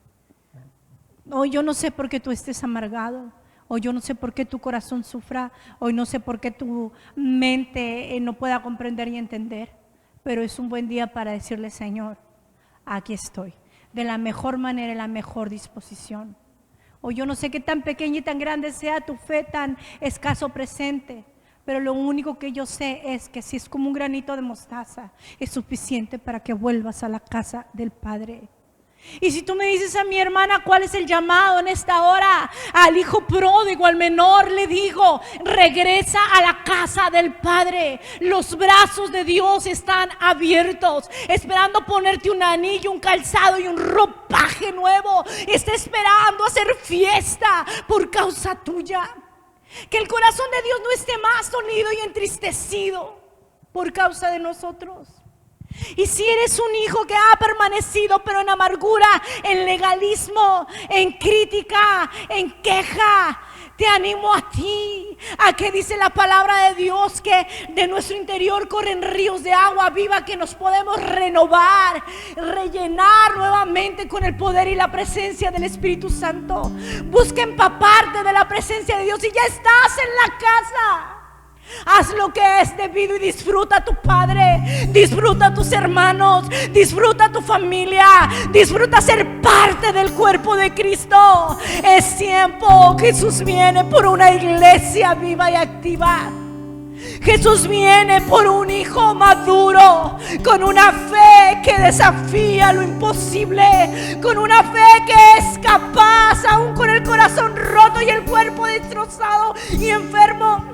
Hoy yo no sé por qué tú estés amargado. Hoy yo no sé por qué tu corazón sufra, hoy no sé por qué tu mente no pueda comprender y entender, pero es un buen día para decirle: Señor, aquí estoy, de la mejor manera y la mejor disposición. Hoy yo no sé qué tan pequeña y tan grande sea tu fe, tan escaso presente, pero lo único que yo sé es que si es como un granito de mostaza, es suficiente para que vuelvas a la casa del Padre. Y si tú me dices a mi hermana cuál es el llamado en esta hora, al hijo pródigo, al menor, le digo: regresa a la casa del Padre. Los brazos de Dios están abiertos, esperando ponerte un anillo, un calzado y un ropaje nuevo. Está esperando hacer fiesta por causa tuya. Que el corazón de Dios no esté más dolido y entristecido por causa de nosotros. Y si eres un hijo que ha permanecido pero en amargura, en legalismo, en crítica, en queja, te animo a ti, a que dice la palabra de Dios que de nuestro interior corren ríos de agua viva, que nos podemos renovar, rellenar nuevamente con el poder y la presencia del Espíritu Santo. Busca empaparte de la presencia de Dios y ya estás en la casa. Haz lo que es debido y disfruta a tu Padre, disfruta a tus hermanos, disfruta a tu familia, disfruta ser parte del cuerpo de Cristo. Es tiempo. Jesús viene por una iglesia viva y activa. Jesús viene por un hijo maduro, con una fe que desafía lo imposible, con una fe que es capaz, aún con el corazón roto y el cuerpo destrozado y enfermo,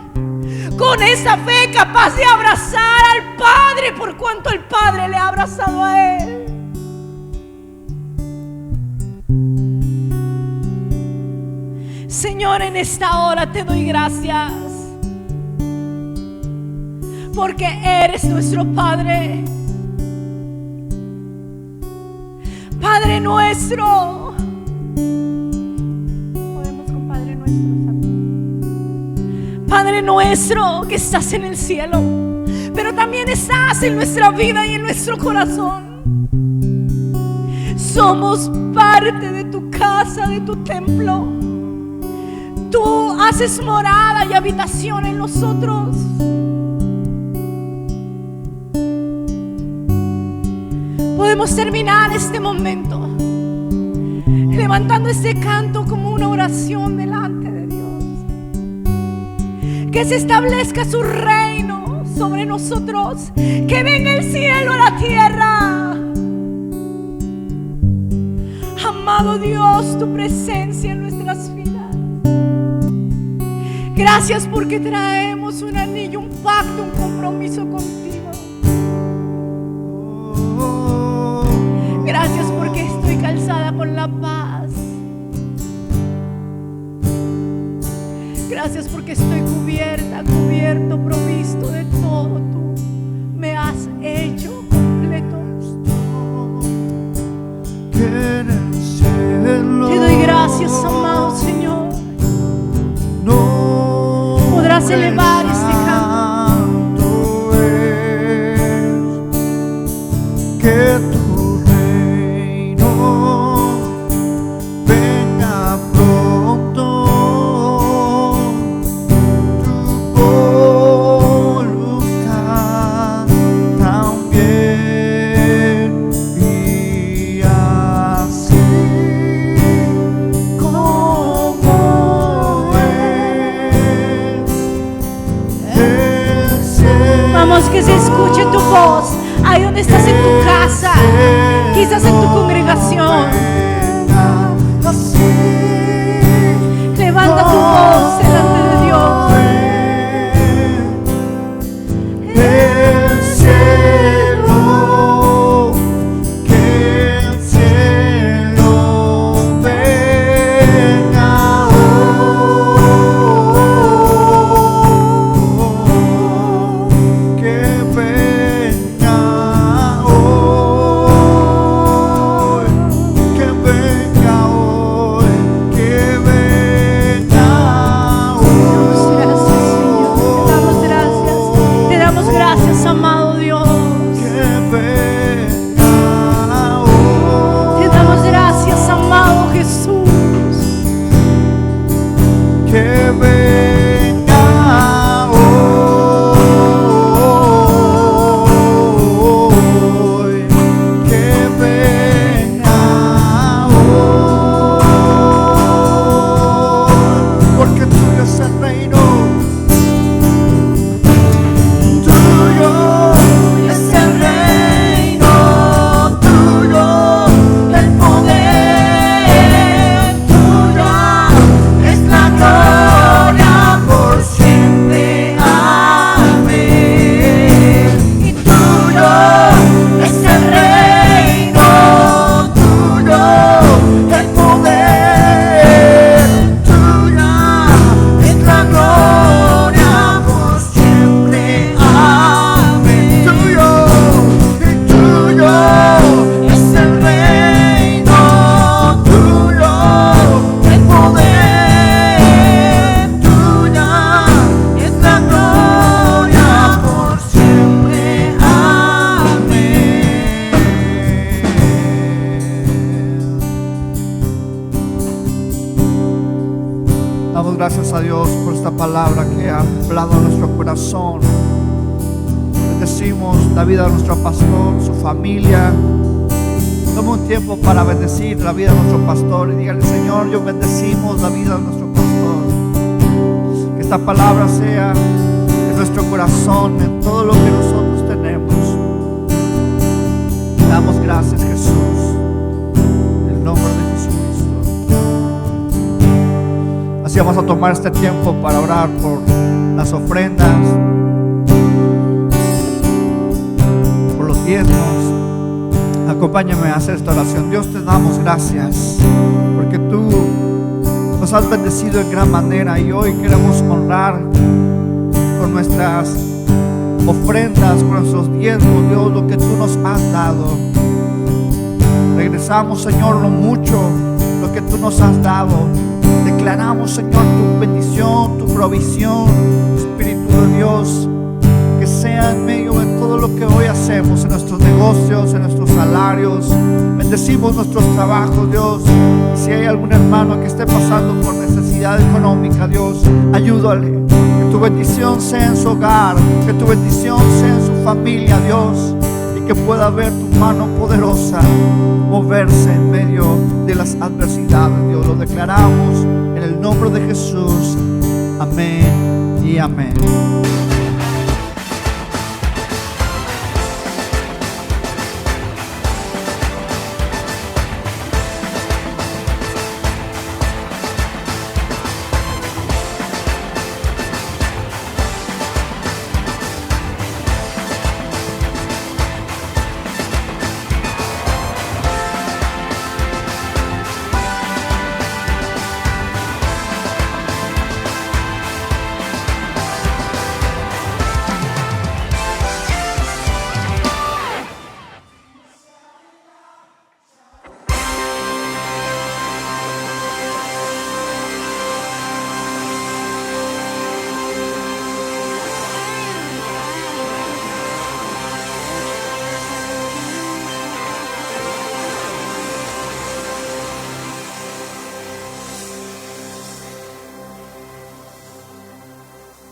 con esa fe capaz de abrazar al Padre por cuanto el Padre le ha abrazado a Él. Señor, en esta hora te doy gracias porque eres nuestro Padre. Padre nuestro. Podemos con Padre nuestro, ¿sabes? Padre nuestro que estás en el cielo, pero también estás en nuestra vida y en nuestro corazón. Somos parte de tu casa, de tu templo. Tú haces morada y habitación en nosotros. Podemos terminar este momento levantando este canto como una oración delante de Dios. Que se establezca su reino sobre nosotros, que venga el cielo a la tierra. Amado Dios, tu presencia en nuestras vidas. Gracias porque traemos un anillo, un pacto, un compromiso contigo. Gracias porque estoy calzada con la paz. Gracias porque estoy cubierta, cubierto, provisto de todo. Tú me has hecho completo. Te doy gracias, amado Señor. Podrás elevar este canto. Que tu reino venga pronto, tu voluntad también, y así como el cielo. Vamos, que se escuche tu voz ahí donde estás en tu casa, quizás en tu congregación. Levanta tu voz delante de Dios. El cielo, que el cielo venga hoy, que venga hoy, que venga hoy, que venga Gracias, Señor. Te damos gracias. Te damos gracias, amado Dios. que venga hoy, Te damos gracias, amado Jesús. que venga hoy, que venga hoy, porque tuyo es el reino, tuyo es el reino, tuyo el poder, tuya es la gloria por siempre, amén. Y tuyo es el reino, tuyo el poder, tuya es la gloria por siempre, amén. Tuyo, y tuyo es el reino, tuyo el poder, tuya es la gloria por siempre, amén. Damos gracias a Dios por esta palabra que ha hablado a nuestro corazón. Bendecimos la vida de nuestro pastor, su familia. Toma un tiempo para bendecir la vida de nuestro pastor y dígale: Señor, yo bendecimos la vida de nuestro pastor. Que esta palabra sea en nuestro corazón, en todo lo que nosotros tenemos. Te damos gracias, Jesús, en el nombre de Jesucristo. Así vamos a tomar este tiempo para orar por las ofrendas, por los diezmos. Acompáñame a hacer esta oración. Dios, te damos gracias porque tú nos has bendecido en gran manera, y hoy queremos honrar con nuestras ofrendas, con nuestros diezmos, Dios, lo que tú nos has dado. Regresamos, Señor, lo mucho, lo que tú nos has dado. Declaramos, Señor, tu bendición, tu provisión, Espíritu de Dios, que sea en medio de todo lo que hoy hacemos, en nuestros negocios, en nuestros salarios. Bendecimos nuestros trabajos, Dios. Y si hay algún hermano que esté pasando por necesidad económica, Dios, ayúdale. Que tu bendición sea en su hogar, que tu bendición sea en su familia, Dios, y que pueda ver tu mano poderosa moverse en medio de las adversidades, Dios. Lo declaramos en el nombre de Jesús. Amén y amén.